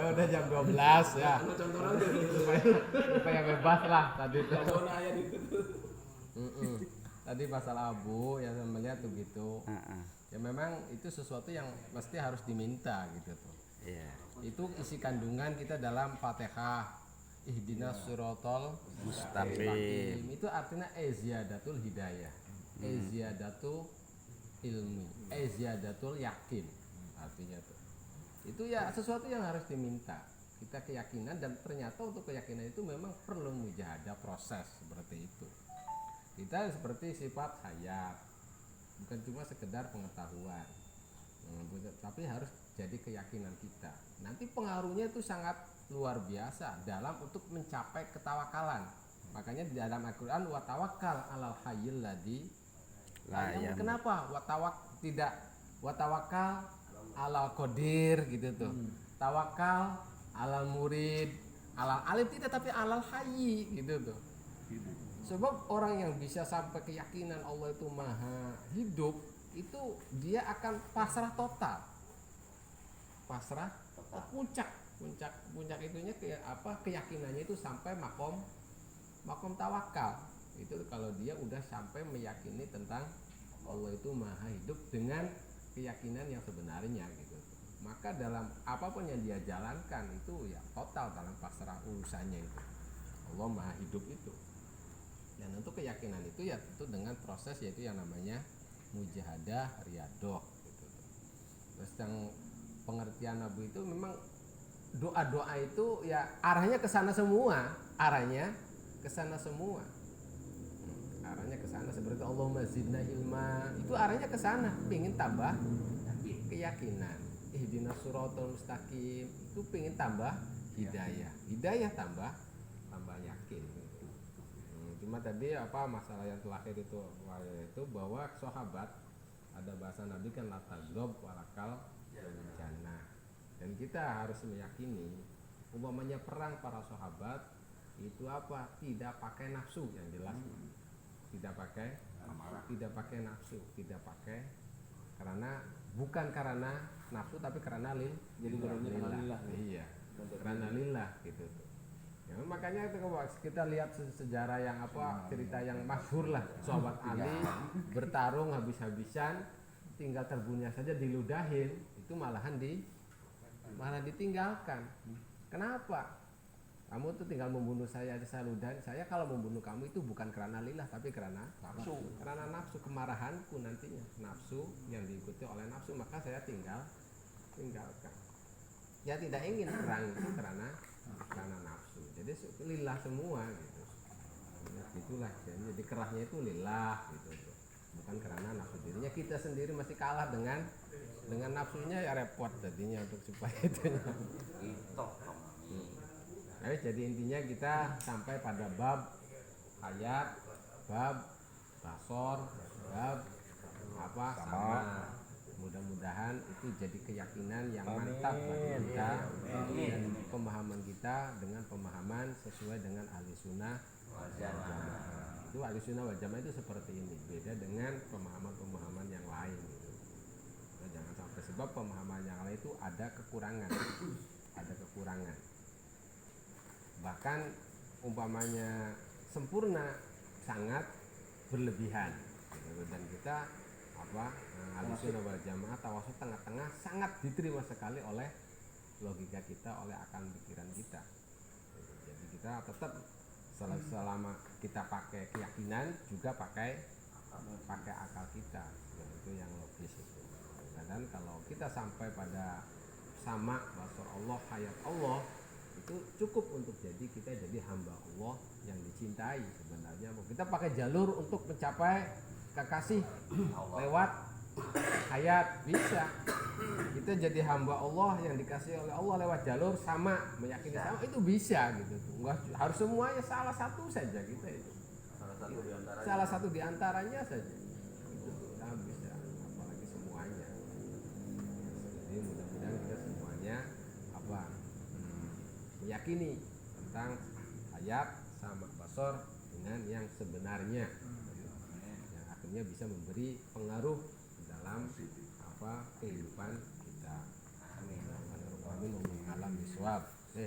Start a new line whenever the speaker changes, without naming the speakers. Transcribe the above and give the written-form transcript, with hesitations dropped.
Ya udah jam 12 ya.
Contoh aja.
Supaya bebas lah tadi itu.
Contoh ayat itu.
Tadi masalah abu yang saya melihat tuh gitu. Ya memang itu sesuatu yang mesti harus diminta gitu tuh.
Iya.
Itu isi kandungan kita dalam Fatihah. Ihdinas siratal mustaqim. Itu artinya ziyadatul hidayah. Ziyadatul ilmi. Ziyadatul yakin. Artinya tuh. Itu ya sesuatu yang harus diminta. Kita keyakinan dan ternyata untuk keyakinan itu memang perlu mujahadah proses seperti itu. Kita seperti sifat hayat, bukan cuma sekedar pengetahuan, tapi harus jadi keyakinan kita. Nanti pengaruhnya itu sangat luar biasa dalam untuk mencapai ketawakalan. Makanya di dalam Al-Quran watawakal alal hayyil ladzi la yamut. Kenapa watawakal alal qadir gitu tuh. Tawakal alal murid, alal alim tidak, tapi alal hayy gitu tuh. Sebab orang yang bisa sampai keyakinan Allah itu maha hidup, itu dia akan pasrah total. Pasrah puncak itunya keyakinannya itu sampai makom tawakal. Itu kalau dia udah sampai meyakini tentang Allah itu maha hidup dengan keyakinan yang sebenarnya gitu. Maka dalam apapun yang dia jalankan itu ya total dalam pasrah urusannya itu. Allah maha hidup itu. Dan untuk keyakinan itu ya tentu dengan proses yaitu yang namanya mujahadah riyadhah gitu. Terus yang pengertian Nabi itu memang doa-doa itu ya arahnya ke sana semua, arahnya ke sana seperti Allahumma zidna ilma, itu arahnya ke sana, pengen tambah keyakinan. Ihdinas siratal mustaqim, itu pengen tambah hidayah tambah yakin. Cuma tadi masalah yang terakhir itu bahwa sahabat ada bahasa Nabi kan la taghdab walakal jannah. Dan kita harus meyakini umpamanya perang para sahabat itu tidak pakai nafsu yang jelas. Tidak pakai nafsu, tidak pakai bukan karena nafsu tapi karena lillah. Iya. Karena lillah gitu tuh. Ya, makanya itu kita lihat sejarah yang cerita yang masyhur lah, sahabat Ali bertarung habis-habisan, tinggal terbunuhnya saja diludahin, itu malah ditinggalkan. Kenapa? Kamu tuh tinggal membunuh saya ludahin. Saya kalau membunuh kamu itu bukan karena lillah tapi karena nafsu. Karena nafsu, kemarahanku nantinya, nafsu yang diikuti oleh nafsu, maka saya tinggalkan. Ya tidak ingin perang itu karena nafsu. Jadi lillah semua gitu. Itulah jadi kerahnya itu lillah gitu. Bukan karena nafsu dirinya. Kita sendiri masih kalah dengan nafsunya ya repot jadinya untuk supaya itu. Jadi intinya kita sampai pada bab ayat, bab basor, bab sama. Mudah-mudahan itu jadi keyakinan yang mantap bagi kita dan pemahaman kita dengan pemahaman sesuai dengan ahli sunnah wal jamaah. Itu ahli sunnah wal jamaah itu seperti ini, beda dengan pemahaman yang lain gitu. Nah, jangan sampai sebab pemahaman yang lain itu ada kekurangan. Bahkan umpamanya sempurna sangat berlebihan gitu. Dan kita Ahlussunnah wal Jamaah tawasul tengah-tengah sangat diterima sekali oleh logika kita, oleh akal pikiran kita. Jadi kita tetap selama kita pakai keyakinan juga pakai akal kita. Itu yang logis itu. Dan kalau kita sampai pada sama basar Allah, hayat Allah, itu cukup untuk kita jadi hamba Allah yang dicintai sebenarnya. Kita pakai jalur untuk mencapai kekasih lewat hayat bisa. Kita jadi hamba Allah yang dikasih oleh Allah lewat jalur sama, meyakini sama, itu bisa gitu. Enggak harus semuanya, salah satu saja kita itu. Salah satu diantaranya saja. Itu kita bisa, apalagi semuanya. Jadi mudah-mudahan kita semuanya meyakini tentang hayat sama basor dengan yang sebenarnya. Yang bisa memberi pengaruh dalam kehidupan kita. Amin. Swab.